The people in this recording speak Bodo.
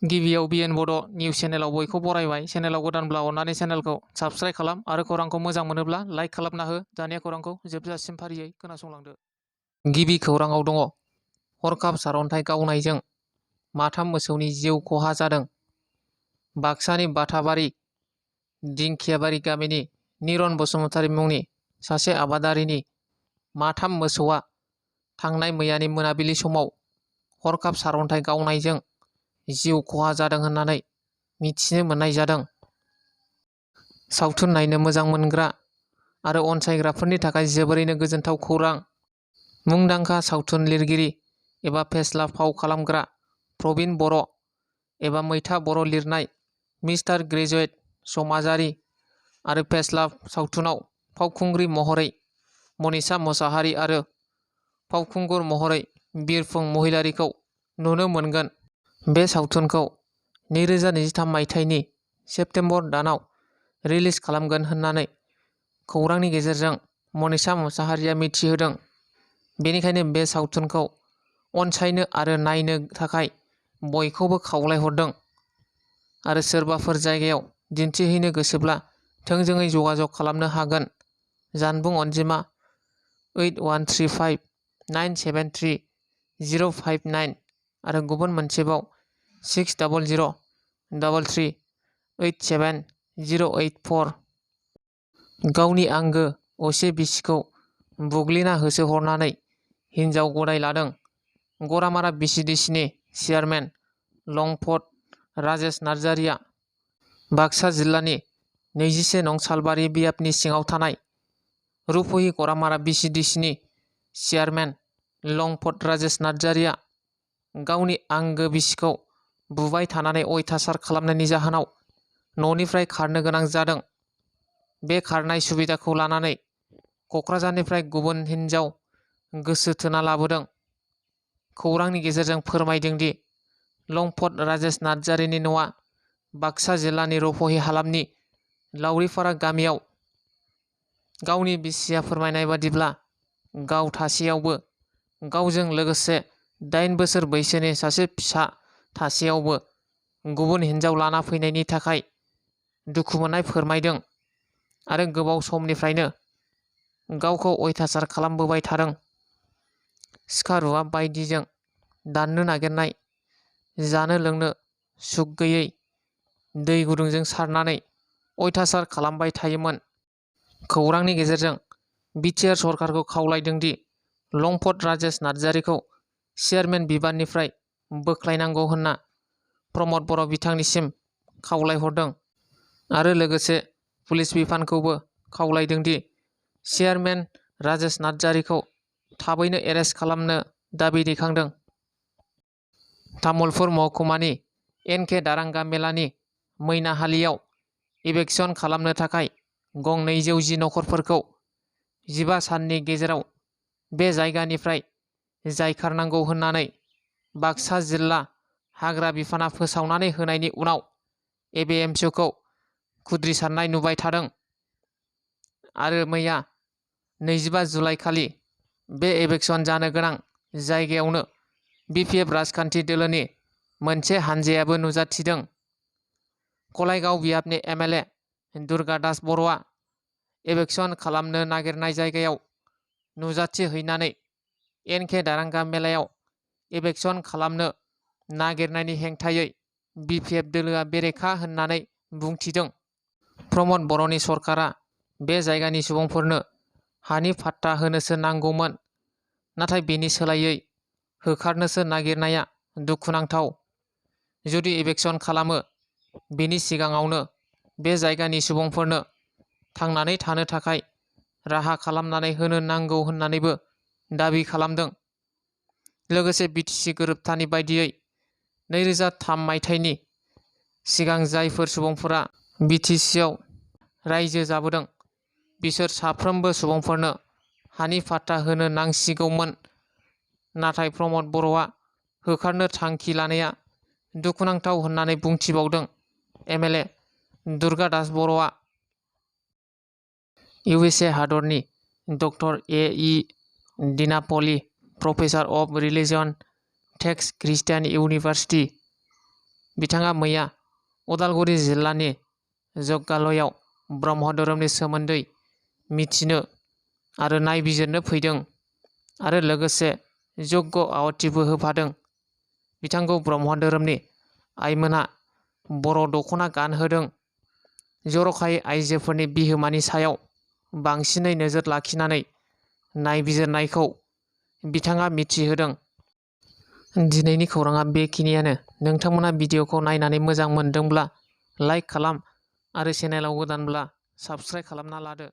गिबियाव बिएन बड' निउस चेनेलाव बयखौ बरायबाय। चेनेलाव गोदानब्ला अननानै चेनेलखौ साबस्क्राइब खालाम आरो खौरांखौ मोजां मोनोब्ला लाइक खालामना हो। दानिया खौरांखौ जोबजासिम फारियै खोनासंलांदो। गिबि खौराङाव दङ, हरखाब सारअन्थाइ गावनायजों माथाम मोसौनि जिउ खहा जादों। बाक्सानि बाथाबारि दिंखियाबारि गामिनि निरन बसुमतारी मुंनि सासे आबादारिनि माथाम मोसौआ थांनाय मैयानि मोनाबिलि समाव हरखाब सारअन्थाइ गावनायजों जिउ खहा जादों होननानै मिथिनो मोननाय जादों। सावथुन नायनो मोजां मोनग्रा आरो अनसायग्राफोरनि थाखाय जोबोरैनो गोजोनथाव खौरां। मुंदांखा सावथुन लिरगिरि एबा फेस्ला फाव खालामग्रा प्रबिन बर' एबा मैथा बर' लिरनाय मिस्टार ग्रेजुएट समाजारि आरो फेस्ला सावथुनाव फावखुंग्रि महरै मनीषा मोसाहारि आरो फावखुंगुर महरै बिरफुं महिलारिखौ नुनो मोनगोन। बे सावथुनखौ 2023 मायथाइनि सेप्तेम्बर दानाव रिलिज खालामगोन होननानै खौरांनि गेजेरजों मनीषा मोसाहारिया मिथिहोदों। बेनिखायनो बे सावथुनखौ अनसायनो आरो नायनो थाखाय बयखौबो खावलायहरदों आरो सोरबाफोर जायगायाव दिन्थिहैनो गोसोब्ला थोंजोङै जगाजग खालामनो हागोन। जानबुं अनजिमा 8135973059 आरो गुबुन मोनसेबाव 6003387084। गावनि आंगो असे बिसिखौ बुग्लिना होसोहरनानै हिनजाव गदाय लादों। गरामारा बिसिडिसिनि चेयारमेन लंफट राजेश नार्जारिया बाक्सा जिल्लानि 21 नं सालबारि बियाबनि सिङाव थानाय रुपहि गरामारा बिसिडिसिनि चेयारमेन लंफट राजेश नार्जारिया गावनि आंगो बिसिखौ बुबाय थानानै अयथासार खालामनायनि जाहोनाव न'निफ्राय खारनो गोनां जादों। बे खारनाय सुबिदाखौ लानानै क'क्राझारनिफ्राय गुबुन हिनजाव गोसो थोना लाबोदों। खौरांनि गेजेरजों फोरमायदों दि लंफट राजेश नार्जारिनि न'आ बाक्सा जिल्लानि रुपहि हालामनि लावरिपारा गामियाव। गावनि बिसिया फोरमायनाय बादिब्ला गाव थासेयावबो गावजों लोगोसे 8 बोसोर बैसोनि सासे फिसा थासेयावबो गुबुन हिनजाव लाना फैनायनि थाखाय दुखु मोननाय फोरमायदों आरो गोबाव समनिफ्रायनो गावखौ अयथासार खालामबोबाय थादों। सिखा रुवा बायदिजों दाननो नागिरनाय, जानो लोंनो सुख गैयै, दै गुदुंजों सारनानै अयथासार खालामबाय थायोमोन। खौरांनि गेजेरजों बिटिआर सरकारखौ खावलायदों दि लंफट राजेश नार्जारिखौ चेयारमेन बिबाननिफ्राय बोख्लायनांगौ होनना प्रमद बर' बिथांनिसिम खावलायहरदों आरो लोगोसे पुलिस बिफानखौबो खावलायदों दि चेयारमेन राजेश नार्जारिखौ थाबैनो एरेस्ट खालामनो दाबि दैखांदों। तामुलपुर महकुमानि एनके दारांगा मेलानि मैनाहालियाव इभेक्सन खालामनो थाखाय गं 210 नखरफोरखौ 15 साननि गेजेराव बे जायगानिफ्राय जायखारनांगौ होननानै बाक्सा जिल्ला हाग्रा बिफाना फोसावनानै होनायनि उनाव एबिएमसुखौ खुद्रिसारनाय नुबाय थादों आरो मैया 25 जुलाइ खालि बे एभेक्सन जानो गोनां जायगायावनो बिपिएफ राजखान्थि दोलोनि मोनसे हानजायाबो नुजाथिदों। कलायगाव बियाबनि एमएलए दुर्गा दास बर'आ एभेक्सन खालामनो नागिरनाय जायगायाव नुजाथिहैनानै एनके दारांगा मेलायाव एभेक्सन खालामनो नागिरनायनि हेंथायै बिपिएफ दोलोआ बेरेखा होननानै बुंथिदों। प्रमद बर'नि सरकारा बे जायगानि सुबुंफोरनो हानि फाट्टा होनोसो नांगौमोन, नाथाय बेनि सोलायै होखारनोसो नागिरनाया दुखुनांथाव। जुदि एभेक्सन खालामो, बेनि सिगाङावनो बे जायगानि सुबुंफोरनो थांनानै थानो थाखाय राहा खालामनानै होनो नांगौ होननानैबो दाबि खालामदों। लोगोसे बिटिसि गोरोबथानि बायदियै 2003 मायथाइनि सिगां जायफोर सुबुंफोरा बिटिसिआव रायजो जाबोदों, बिसोर साफ्रोमबो सुबुंफोरनो हानि फाट्टा होनो नांसिगौमोन। नाथाय प्रमद बर'आ होखारनो थांखि लानाया दुखुनांथाव होननानै बुंथिबावदों। एमएलए दुर्गा दास बर'आ इउएसए हादरनि doctor A E. Dinapoli professor of religion Texas Christian University बिथाङा मैया उदालगुरि जिल्लानि जग्गालयाव ब्रह्म धोरोमनि सोमोन्दै मिथिनो आरो नायबिजिरनो फैदों आरो लोगोसे जग्ग आवाथिबो होफादों। बिथांखौ ब्रह्म धोरोमनि आइमोनहा बर' दख'ना गानहोदों। जर'खायै आइजोफोरनि बिहोमानि सायाव बांसिनै नोजोर लाखिनानै नायबिजिरनायखौ बिथाङा मिथिहोदों। दिनैनि खौराङा बेखिनियानो। नोंथांमोना भिडिअखौ नायनानै मोजां मोनदोंब्ला लाइक खालाम आरो चेनेलाव गोदानब्ला साबस्क्राइब खालामना लादो।